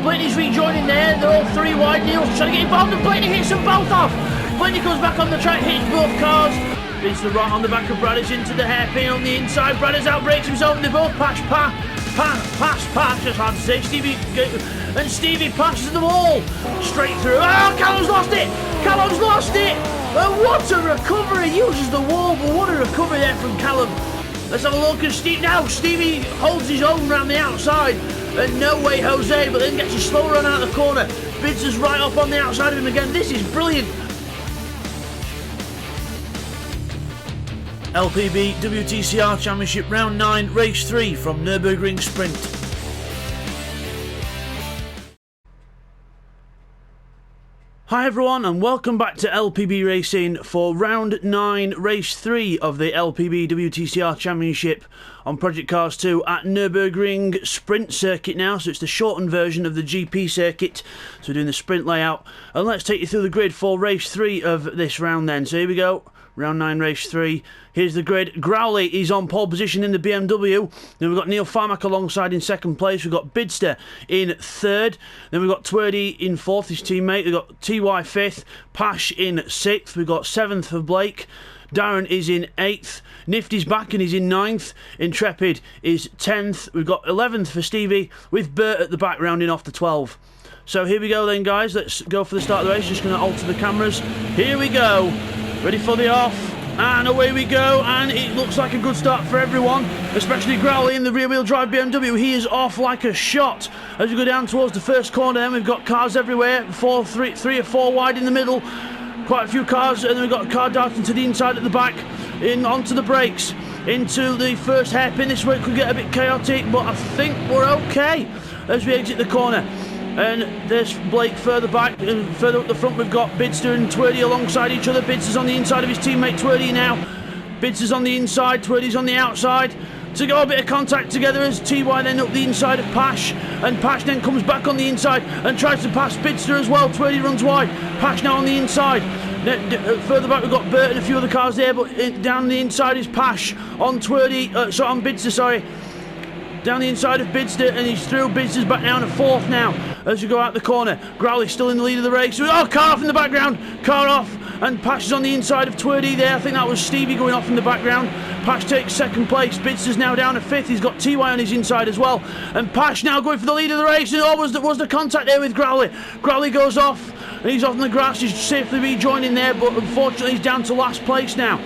Blaney's rejoining there, they're all three wide. Neil's trying to get involved and Blaney hits them both off. Blaney goes back on the track, hits both cars. It's the right on the back of Bradders into the hairpin on the inside. Bradders outbreaks himself and they both pass, just hard to say. Stevie passes them all straight through. Oh, Callum's lost it! Callum's lost it! What a recovery! He uses the wall, but what a recovery there from Callum. Let's have a look at Steve. Now Stevie holds his own around the outside. And no way Jose, but then gets a slow run out of the corner. Bids right up on the outside of him again. This is brilliant. LPB WTCR Championship Round 9 Race 3 from Nürburgring Sprint. Hi everyone and welcome back to LPB Racing for Round 9 Race 3 of the LPB WTCR Championship on Project Cars 2 at Nürburgring Sprint Circuit now, so it's the shortened version of the GP circuit, so we're doing the sprint layout. And let's take you through the grid for Race 3 of this round then. So here we go. Round 9, Race 3. Here's the grid. Growley is on pole position in the BMW. Then we've got Neil Farmack alongside in second place. We've got Bidster in third. Then we've got Twerdy in fourth, his teammate. We've got TY fifth. Pash in sixth. We've got seventh for Blake. Darren is in 8th. Nifty's back and he's in 9th. Intrepid is 10th. We've got 11th for Stevie with Bert at the back rounding off the 12. So here we go then, guys. Let's go for the start of the race. Just going to alter the cameras. Here we go. Ready for the off, and away we go, and it looks like a good start for everyone, especially Growley in the rear-wheel drive BMW. He is off like a shot. As we go down towards the first corner, then we've got cars everywhere, three or four wide in the middle, quite a few cars, and then we've got a car darting to the inside at the back, in onto the brakes, into the first hairpin. This way it could get a bit chaotic, but I think we're okay as we exit the corner. And there's Blake further back, and further up the front we've got Bidster and Twerdy alongside each other. Bidster's on the inside of his teammate Twerdy now. Bidster's on the inside, Twerdy's on the outside. To go a bit of contact together as TY then up the inside of Pash, and Pash then comes back on the inside and tries to pass Bidster as well. Twerdy runs wide, Pash now on the inside. Further back we've got Bert and a few other cars there, but down the inside is Pash on Twerdy, on Bidster, sorry. Down the inside of Bidster, and he's through. Bidster's back down to 4th now as we go out the corner. Growley's still in the lead of the race. Oh, car off in the background. Car off, and Pash is on the inside of Twerdy there. I think that was Stevie going off in the background. Pash takes second place. Bidster's now down to 5th. He's got TY on his inside as well. And Pash now going for the lead of the race. And was the contact there with Growley. Growley goes off, and he's off in the grass. He's safely rejoining there, but unfortunately he's down to last place now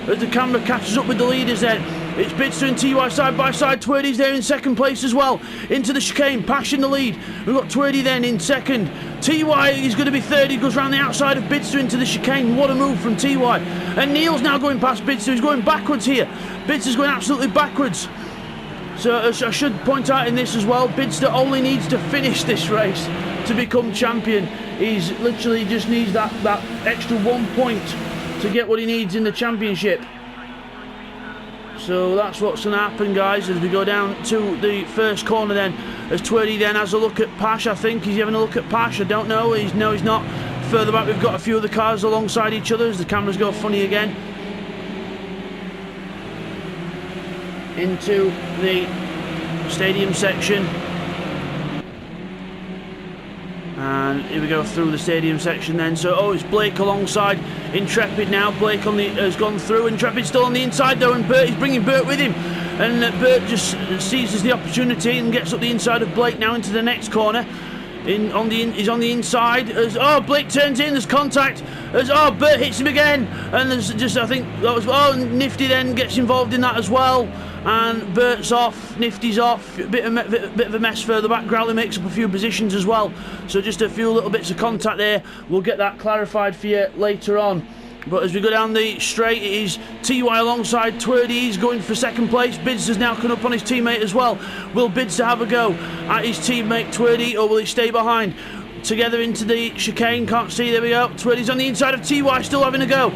as the camera catches up with the leaders then. It's Bidster and TY side by side. Twerdy's there in second place as well. Into the chicane, Pash in the lead. We've got Twerdy then in second. TY is going to be third. He goes round the outside of Bidster into the chicane. What a move from TY. And Neil's now going past Bidster. He's going backwards here. Bidster's going absolutely backwards. So I should point out in this as well, Bidster only needs to finish this race to become champion. He's literally just needs that extra 1 point to get what he needs in the championship. So that's what's going to happen, guys, as we go down to the first corner then, as Twerdy then has a look at Pash. I think he's having a look at Pash. I don't know. He's not. Further back we've got a few of the cars alongside each other as the cameras go funny again. Into the stadium section. And here we go through the stadium section then. So, it's Blake alongside Intrepid now. Blake has gone through. Intrepid still on the inside though, and Bert, he's bringing Bert with him. And Bert just seizes the opportunity and gets up the inside of Blake now into the next corner. He's on the inside. As Blake turns in, there's contact. As Bert hits him again. And there's just, I think that was, Nifty then gets involved in that as well. And Bert's off, Nifty's off, a bit of a mess further back. Growley makes up a few positions as well, so just a few little bits of contact there. We'll get that clarified for you later on. But as we go down the straight, it is TY alongside Twerdy. He's going for second place. Bidster's now come up on his teammate as well. Will Bidster have a go at his teammate Twerdy, or will he stay behind? Together into the chicane, can't see, there we go. Twerdy's on the inside of TY, still having a go.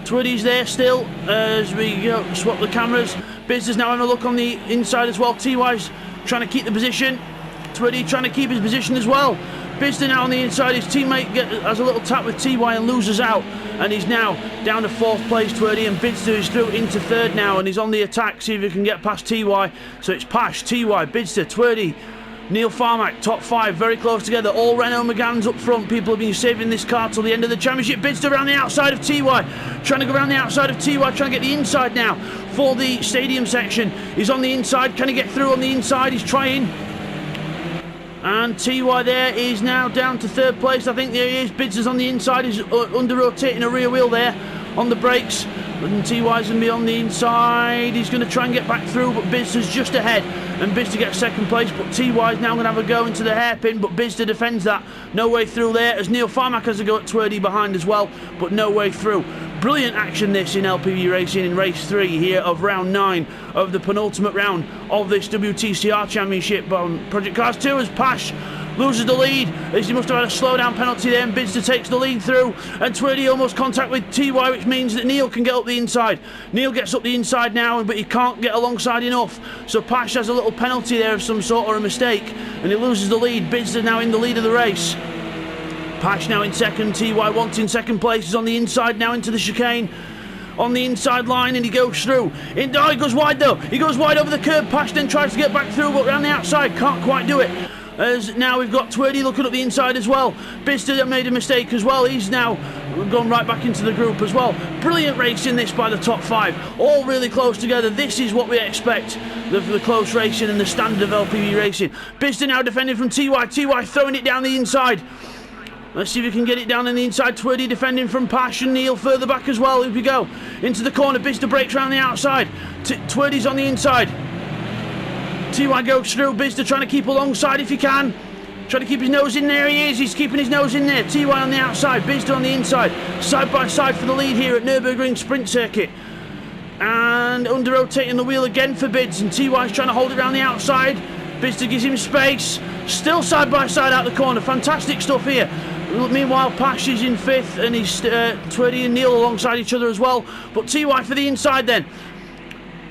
Twerdy's there still as we go, swap the cameras. Bidster's now having a look on the inside as well. TY's trying to keep the position. Twerdy trying to keep his position as well. Bidster now on the inside. His teammate has a little tap with TY and loses out. And he's now down to 4th place, Twerdy, and Bidster is through into 3rd now, and he's on the attack, see if he can get past TY. So it's Pash, TY, Bidster, Twerdy, Neil Farmack, top 5, very close together. All Renault Megans up front. People have been saving this car till the end of the championship. Bidster around the outside of TY, trying to go around the outside of TY, trying to get the inside now for the stadium section. He's on the inside. Can he get through on the inside? He's trying. And TY there is now down to 3rd place. I think there he is. Bidster's on the inside. He's under rotating a rear wheel there on the brakes. And TY's going to be on the inside. He's going to try and get back through, but Bidster's just ahead. And Bidster gets 2nd place, but TY's now going to have a go into the hairpin, but Bidster defends that. No way through there, as Neil Farmack has a go at Twerdy behind as well, but no way through. Brilliant action this in LPB Racing in race 3 here of round 9 of the penultimate round of this WTCR Championship on Project Cars 2 as Pash loses the lead, as he must have had a slowdown penalty there, and Bidster takes the lead through, and Twerdy almost contact with TY, which means that Neil can get up the inside. Neil gets up the inside now, but he can't get alongside enough, so Pash has a little penalty there of some sort or a mistake, and he loses the lead. Bidster now in the lead of the race. Pash now in 2nd, TY wanting 2nd place, is on the inside now into the chicane. On the inside line, and he goes through. He goes wide though. He goes wide over the curb. Pash then tries to get back through, but around the outside can't quite do it. As now we've got Twerdy looking up the inside as well. Bidster made a mistake as well. He's now gone right back into the group as well. Brilliant racing this by the top 5. All really close together. This is what we expect of the close racing and the standard of LPB racing. Bidster now defending from TY. TY throwing it down the inside. Let's see if we can get it down on the inside. Twerdy defending from Pash, and Neil further back as well. Here we go. Into the corner. Bidster breaks around the outside. Twerdy's on the inside. TY goes through. Bidster trying to keep alongside if he can. Trying to keep his nose in there. He is. He's keeping his nose in there. TY on the outside. Bidster on the inside. Side by side for the lead here at Nürburgring Sprint Circuit. And under rotating the wheel again for Bids. And TY's trying to hold it around the outside. Bidster gives him space. Still side by side out the corner. Fantastic stuff here. Meanwhile, Pash is in 5th, and he's Twerdy and Neil alongside each other as well. But TY for the inside then.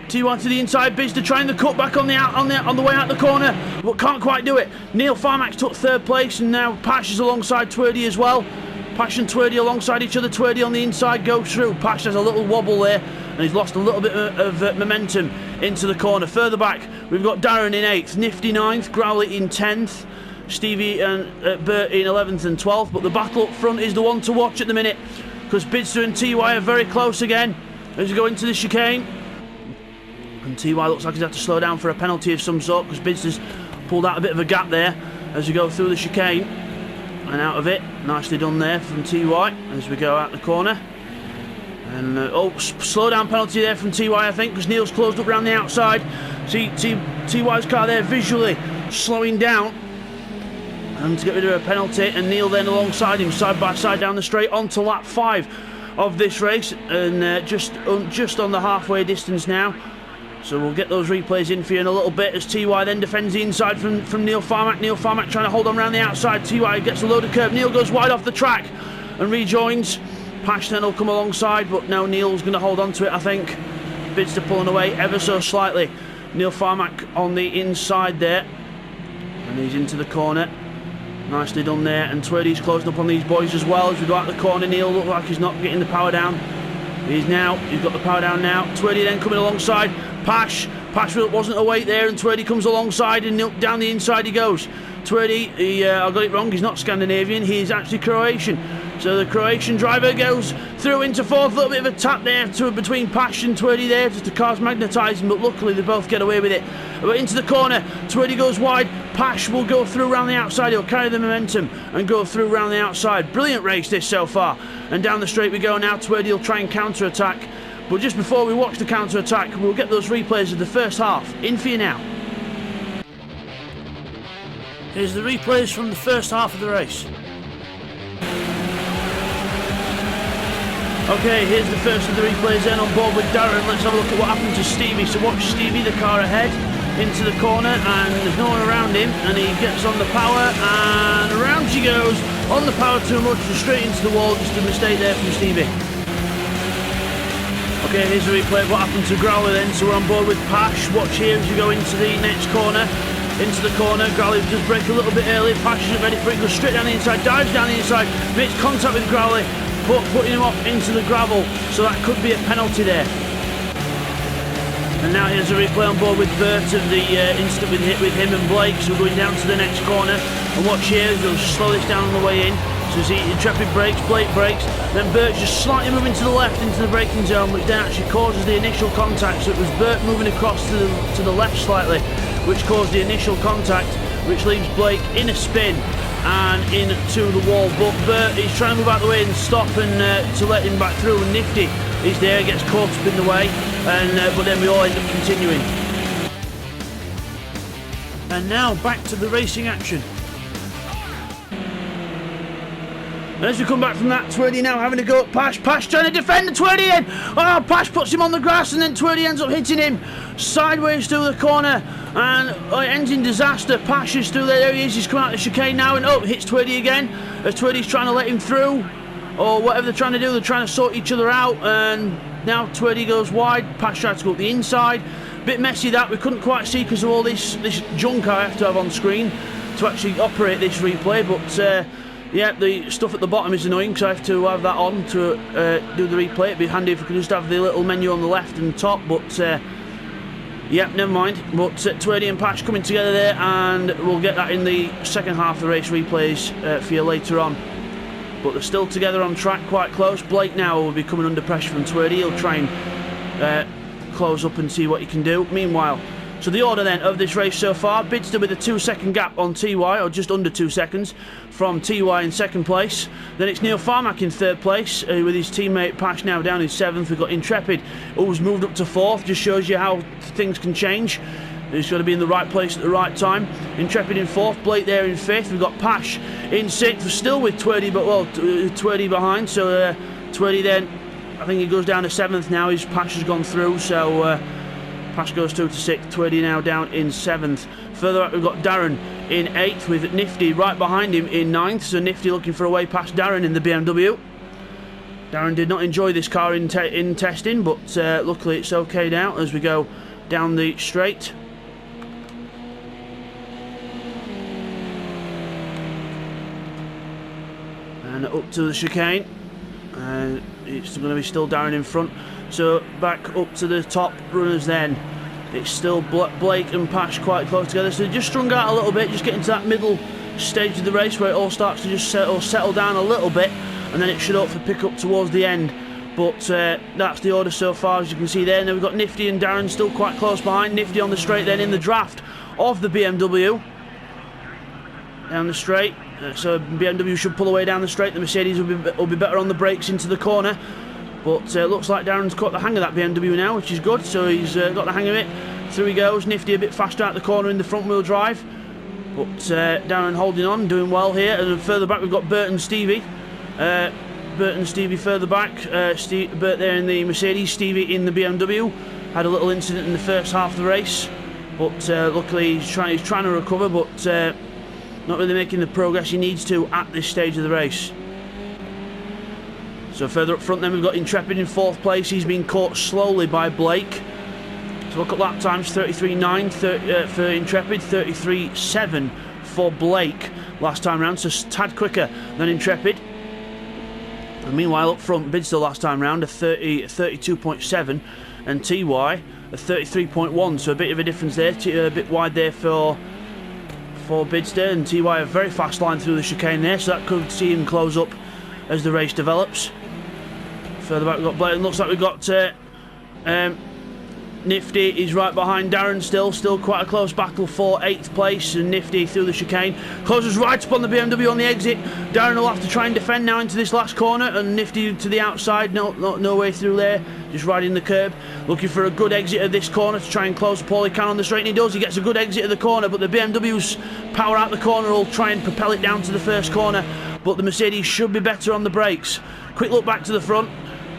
TY to the inside. Bidster trying the cut back on the way out the corner, but can't quite do it. Neil Farmack took 3rd place, and now Pash is alongside Twerdy as well. Pash and Twerdy alongside each other. Twerdy on the inside goes through. Pash has a little wobble there, and he's lost a little bit of momentum into the corner. Further back, we've got Darren in 8th, Nifty 9th, Growley in 10th. Stevie and Bert in 11th and 12th, but the battle up front is the one to watch at the minute, because Bidster and TY are very close again as we go into the chicane. And TY looks like he's had to slow down for a penalty of some sort, because Bidster's pulled out a bit of a gap there as we go through the chicane and out of it. Nicely done there from TY as we go out the corner. And slow down penalty there from TY, I think, because Neil's closed up around the outside. See TY's car there visually slowing down, and to get rid of a penalty, and Neil then alongside him, side by side down the straight onto lap 5 of this race, and just on the halfway distance now. So we'll get those replays in for you in a little bit as TY then defends the inside from Neil Farmack. Neil Farmack trying to hold on around the outside. TY gets a load of curb. Neil goes wide off the track and rejoins. Pash then will come alongside, but now Neil's going to hold on to it, I think. Bidster pulling away ever so slightly. Neil Farmack on the inside there, and he's into the corner. Nicely done there, and Twerdy's closing up on these boys as well as we go out the corner. Neil looks like he's not getting the power down. He's got the power down now. Twerdy then coming alongside. Pash wasn't awake there, and Twerdy comes alongside, and down the inside he goes. Twerdy, I got it wrong, he's not Scandinavian, he's actually Croatian. So the Croatian driver goes through into 4th, a little bit of a tap there between Pash and Twerdy there, just the car's magnetising, but luckily they both get away with it. But into the corner, Twerdy goes wide, Pash will go through around the outside, he'll carry the momentum and go through around the outside. Brilliant race this so far, and down the straight we go now. Twerdy will try and counter-attack, but just before we watch the counter-attack, we'll get those replays of the first half in for you now. Here's the replays from the first half of the race. Okay, here's the first of the replays then on board with Darren. Let's have a look at what happened to Stevie. So watch Stevie, the car ahead, into the corner, and there's no one around him, and he gets on the power, and around she goes, on the power too much, and straight into the wall. Just a mistake there from Stevie. Okay, here's the replay of what happened to Growler then. So we're on board with Pash. Watch here as we go into the next corner. into the corner. Growley does break a little bit early. Pash isn't ready for it. Goes straight down the inside. Dives down the inside. Makes contact with Growley, but putting him off into the gravel. So that could be a penalty there. And now here's a replay on board with Bert of the instant with him and Blake. So we're going down to the next corner. And watch here, they'll slow this down on the way in. So as Intrepid brakes, Blake brakes, then Bert just slightly moving to the left into the braking zone, which then actually causes the initial contact. So it was Bert moving across to the left slightly, which caused the initial contact, which leaves Blake in a spin and into the wall. But Bert is trying to move out of the way and stop and to let him back through. And Nifty is there, gets caught up in the way, and but then we all end up continuing. And now back to the racing action. And as we come back from that, Twerdy now having a go at Pash. Pash trying to defend the Twerdy in. Oh, Pash puts him on the grass and then Twerdy ends up hitting him sideways through the corner. And it ends in disaster. Pash is through there. There he is. He's coming out of the chicane now and hits Twerdy again. As Twerdy's trying to let him through. Or whatever they're trying to do. They're trying to sort each other out. And now Twerdy goes wide. Pash tries to go up the inside. Bit messy that. We couldn't quite see because of all this junk I have to have on screen to actually operate this replay. But yeah, the stuff at the bottom is annoying because I have to have that on to do the replay. It'd be handy if we could just have the little menu on the left and top, but yeah, never mind. But Twerdy and Pash coming together there, and we'll get that in the second half of the race replays for you later on. But they're still together on track, quite close. Blake now will be coming under pressure from Twerdy. He'll try and close up and see what he can do. Meanwhile, so the order then of this race so far, Bidster with a 2-second gap on TY, or just under 2 seconds, from TY in second place. Then it's Neil Farmack in third place, with his teammate Pash now down in seventh. We've got Intrepid, who's moved up to fourth, just shows you how things can change. He's got to be in the right place at the right time. Intrepid in fourth, Blake there in fifth. We've got Pash in sixth, still with Twerdy, but well, Twerdy behind. So Twerdy then, I think he goes down to seventh now. His Pash has gone through, so Pash goes through to sixth. Twerdy now down in seventh. Further up, we've got Darren in eighth, with Nifty right behind him in ninth. So Nifty looking for a way past Darren in the BMW. Darren did not enjoy this car in testing, but luckily it's okay now as we go down the straight. And up to the chicane. It's going to be still Darren in front. So back up to the top runners then. It's still Blake and Pash quite close together. So they just strung out a little bit, just getting to that middle stage of the race where it all starts to just settle down a little bit, and then it should hopefully pick up towards the end. But that's the order so far, as you can see there. And then we've got Nifty and Darren still quite close behind. Nifty on the straight then in the draft of the BMW. Down the straight. So BMW should pull away down the straight. The Mercedes will be better on the brakes into the corner. But looks like Darren's caught the hang of that BMW now, which is good. So he's got the hang of it. Through he goes. Nifty a bit faster out the corner in the front wheel drive. But Darren holding on, doing well here. And then further back we've got Bert and Stevie. Bert and Stevie further back. Bert there in the Mercedes, Stevie in the BMW. Had a little incident in the first half of the race. But luckily he's trying to recover, but not really making the progress he needs to at this stage of the race. So further up front then we've got Intrepid in fourth place. He's been caught slowly by Blake. So look at lap times, 33.9 for Intrepid, 33.7 for Blake last time round, so tad quicker than Intrepid. And meanwhile up front, Bidster last time round a 32.7 and TY a 33.1, so a bit of a difference there, a bit wide there for Bidster, and TY a very fast line through the chicane there, so that could see him close up as the race develops. Further back we've got Blake, and looks like we've got Nifty is right behind Darren still quite a close battle for 8th place, and Nifty through the chicane closes right up on the BMW on the exit. Darren will have to try and defend now into this last corner, and Nifty to the outside, no way through there, just riding the curb, looking for a good exit of this corner to try and close up all he can on the straight, and he does. He gets a good exit of the corner, but the BMW's power out the corner will try and propel it down to the first corner, but the Mercedes should be better on the brakes. Quick look back to the front.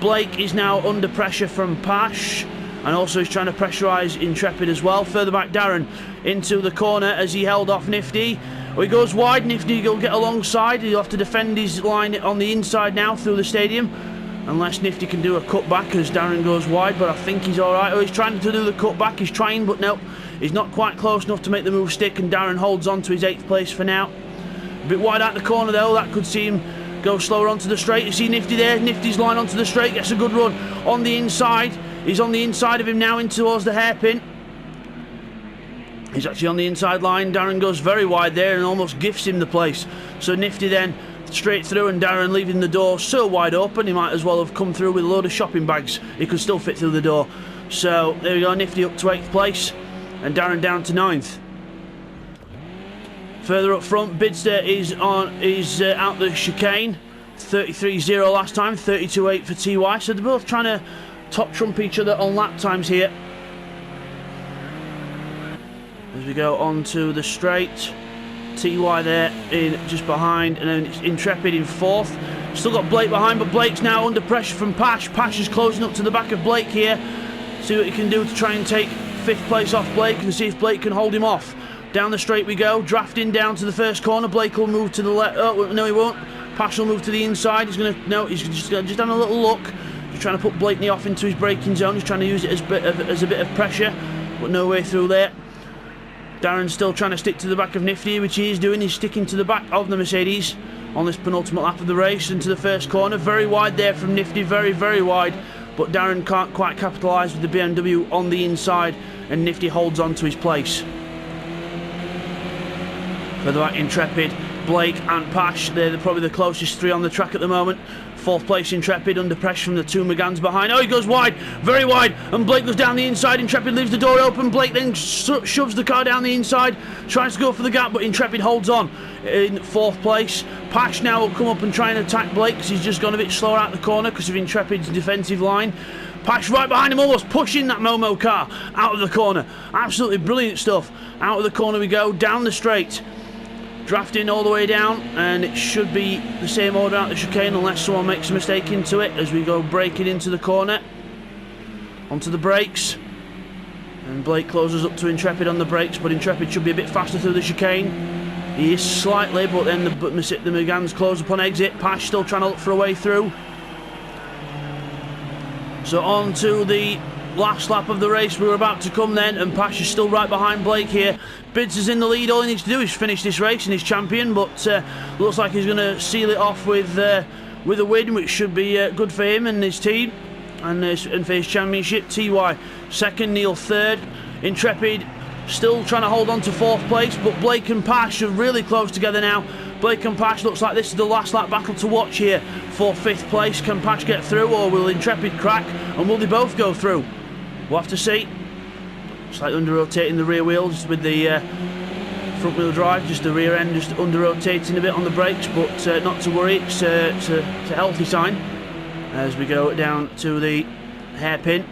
Blake is now under pressure from Pash, and also he's trying to pressurise Intrepid as well. Further back Darren into the corner as he held off Nifty. He goes wide, Nifty will get alongside. He'll have to defend his line on the inside now through the stadium, unless Nifty can do a cut back as Darren goes wide, but I think he's alright. Oh, he's trying to do the cut back, he's trying, but no, He's not quite close enough to make the move stick, and Darren holds on to his 8th place for now. A bit wide out the corner though, that could see him go slower onto the straight. You see Nifty there, Nifty's line onto the straight, gets a good run on the inside. He's on the inside of him now in towards the hairpin. He's actually on the inside line. Darren goes very wide there and almost gifts him the place. So Nifty then straight through, and Darren leaving the door so wide open he might as well have come through with a load of shopping bags. He could still fit through the door. So there we go, Nifty up to 8th place and Darren down to 9th. Further up front, Bidster is out the chicane. 33.0 last time, 32.8 for TY. So they're both trying to top trump each other on lap times here. As we go on to the straight, TY there in just behind, and then it's Intrepid in 4th. Still got Blake behind, but Blake's now under pressure from Pash. Pash is closing up to the back of Blake here. See what he can do to try and take 5th place off Blake and see if Blake can hold him off. Down the straight we go, drafting down to the first corner. Blake will move to the left. Oh, no, he won't. Pash will move to the inside. He's just having a little look. He's trying to put Blakeney off into his braking zone. He's trying to use it as a bit of pressure, but no way through there. Darren's still trying to stick to the back of Nifty, which he is doing. He's sticking to the back of the Mercedes on this penultimate lap of the race into the first corner. Very wide there from Nifty, very, very wide. But Darren can't quite capitalise with the BMW on the inside, and Nifty holds on to his place. Further back, Intrepid, Blake and Pash. They're probably the closest 3 on the track at the moment. 4th place Intrepid under pressure from the 2 Megans behind. Oh, he goes wide, very wide, and Blake goes down the inside. Intrepid leaves the door open. Blake then shoves the car down the inside, tries to go for the gap, but Intrepid holds on in 4th place. Pash now will come up and try and attack Blake because he's just gone a bit slower out the corner because of Intrepid's defensive line. Pash right behind him, almost pushing that Momo car out of the corner. Absolutely brilliant stuff. Out of the corner we go, down the straight. Drafting all the way down, and it should be the same order out the chicane unless someone makes a mistake into it as we go braking into the corner. Onto the brakes, and Blake closes up to Intrepid on the brakes, but Intrepid should be a bit faster through the chicane. He is slightly, but then the Megans close upon exit. Pash still trying to look for a way through. So on to the last lap of the race we're about to come then, and Pash is still right behind Blake here. Bids is in the lead. All he needs to do is finish this race and he's champion, but looks like he's going to seal it off with a win, which should be good for him and his team and for his championship. TY second, Neil third. Intrepid still trying to hold on to 4th place, but Blake and Pash are really close together now. Blake and Pash looks like this is the last lap battle to watch here for 5th place. Can Pash get through, or will Intrepid crack, and will they both go through? We'll have to see. Slightly under rotating the rear wheels with the front wheel drive, just the rear end just under rotating a bit on the brakes, but not to worry, it's a healthy sign as we go down to the hairpin.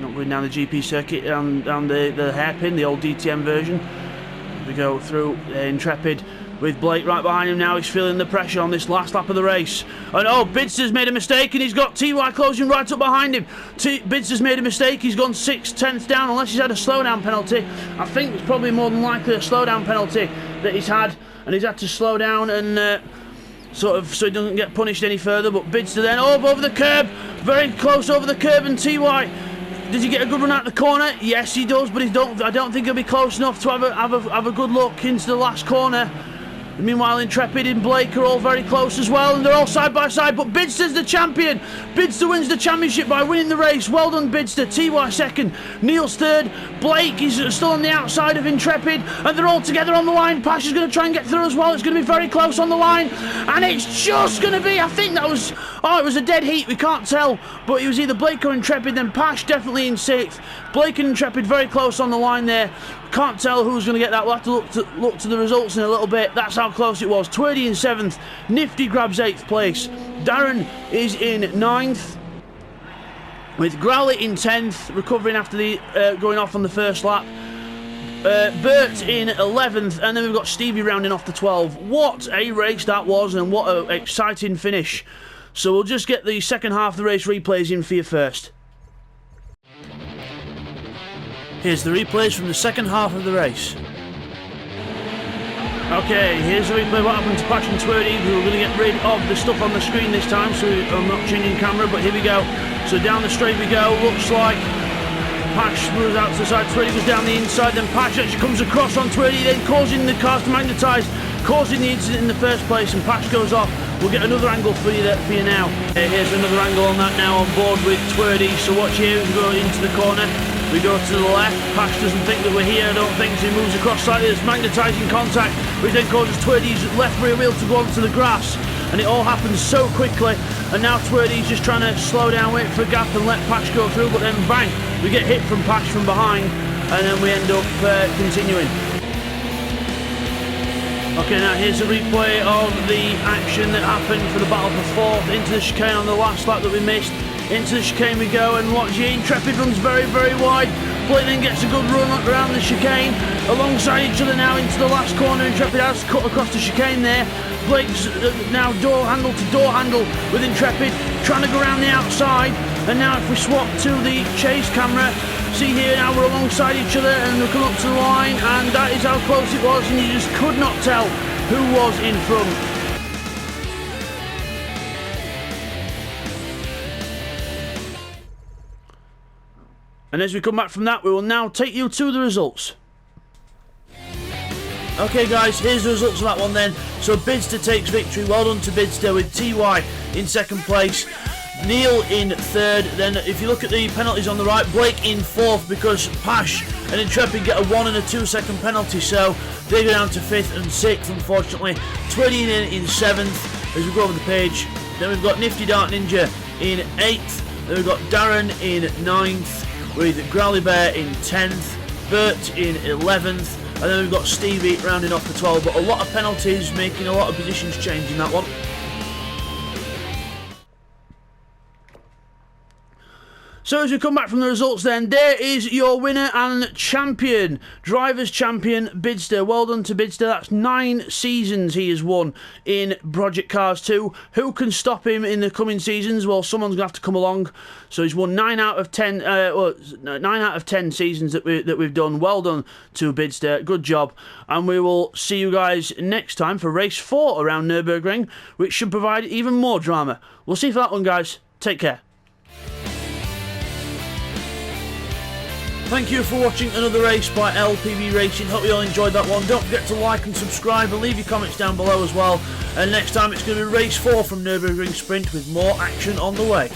Not going down the GP circuit, down the hairpin, the old DTM version. We go through Intrepid with Blake right behind him now. He's feeling the pressure on this last lap of the race. And oh, Bidster's made a mistake and he's got TY closing right up behind him. Bidster's made a mistake. He's gone 6/10 down, unless he's had a slowdown penalty. I think it's probably more than likely a slowdown penalty that he's had, and he's had to slow down and sort of so he doesn't get punished any further. But Bidster then over the curb, very close over the curb, and TY. Does he get a good run out the corner? Yes, he does, but I don't think he'll be close enough to have a good look into the last corner. Meanwhile, Intrepid and Blake are all very close as well, and they're all side by side, but Bidster's the champion. Bidster wins the championship by winning the race. Well done, Bidster. TY second, Neil's third. Blake is still on the outside of Intrepid, and they're all together on the line. Pash is going to try and get through as well. It's going to be very close on the line, and it's just going to be, I think that was, it was a dead heat, we can't tell, but it was either Blake or Intrepid, then Pash definitely in 6th. Blake and Intrepid very close on the line there. Can't tell who's going to get that. We'll have to look to the results in a little bit. That's how close it was. Twerdy in 7th. Nifty grabs 8th place. Darren is in 9th. With Growley in 10th, recovering after the going off on the first lap. Bert in 11th, and then we've got Stevie rounding off the 12. What a race that was, and what an exciting finish. So we'll just get the second half of the race replays in for you first. Here's the replays from the second half of the race. Okay, here's the replay of what happened to Pash and Twerdy. We're going to get rid of the stuff on the screen this time, so I'm not changing camera, but here we go. So down the straight we go. Looks like Pash moves out to the side, Twirdy goes down the inside, then Pash actually comes across on Twirdy, then causing the cars to magnetise, causing the incident in the first place, and Pash goes off. We'll get another angle for you now. Here's another angle on that now, on board with Twirdy. So watch here, we go into the corner. We go to the left. Pash doesn't think that we're here, I don't think, so he moves across slightly. There's magnetising contact, which then causes Twirdy's left rear wheel to go onto the grass. And it all happens so quickly. And now Twirdy's just trying to slow down, wait for a gap and let Pash go through. But then bang, we get hit from Pash from behind. And then we end up continuing. Okay, now here's a replay of the action that happened for the battle for fourth. Into the chicane on the last lap that we missed. Into the chicane we go, and watch here, Intrepid runs very, very wide. Blake then gets a good run around the chicane. Alongside each other now into the last corner. Intrepid has cut across the chicane there. Blake's now door handle to door handle with Intrepid, trying to go around the outside. And now if we swap to the chase camera, see here now we're alongside each other and we're coming up to the line, and that is how close it was, and you just could not tell who was in front. And as we come back from that, we will now take you to the results. Okay guys, here's the results of that one then. So Bidster takes victory, well done to Bidster, with TY in second place, Neil in third. Then if you look at the penalties on the right, Blake in fourth because Pash and Intrepid get a 1 and a 2 second penalty, so they go down to 5th and 6th unfortunately. Twitty in 7th as we go over the page. Then we've got Nifty Dart Ninja in 8th. Then we've got Darren in 9th with Growly Bear in 10th, Bert in 11th, and then we've got Stevie rounding off the 12th, but a lot of penalties making a lot of positions change in that one. So as we come back from the results then, there is your winner and champion, Drivers' Champion Bidster. Well done to Bidster, that's 9 seasons he has won in Project Cars 2. Who can stop him in the coming seasons? Well, someone's going to have to come along. So he's won 9 out of 10 seasons that we've done. Well done to Bidster, good job. And we will see you guys next time for race 4 around Nürburgring, which should provide even more drama. We'll see you for that one, guys. Take care. Thank you for watching another race by LPB Racing. Hope you all enjoyed that one. Don't forget to like and subscribe and leave your comments down below as well. And next time it's going to be race 4 from Nürburgring Sprint with more action on the way.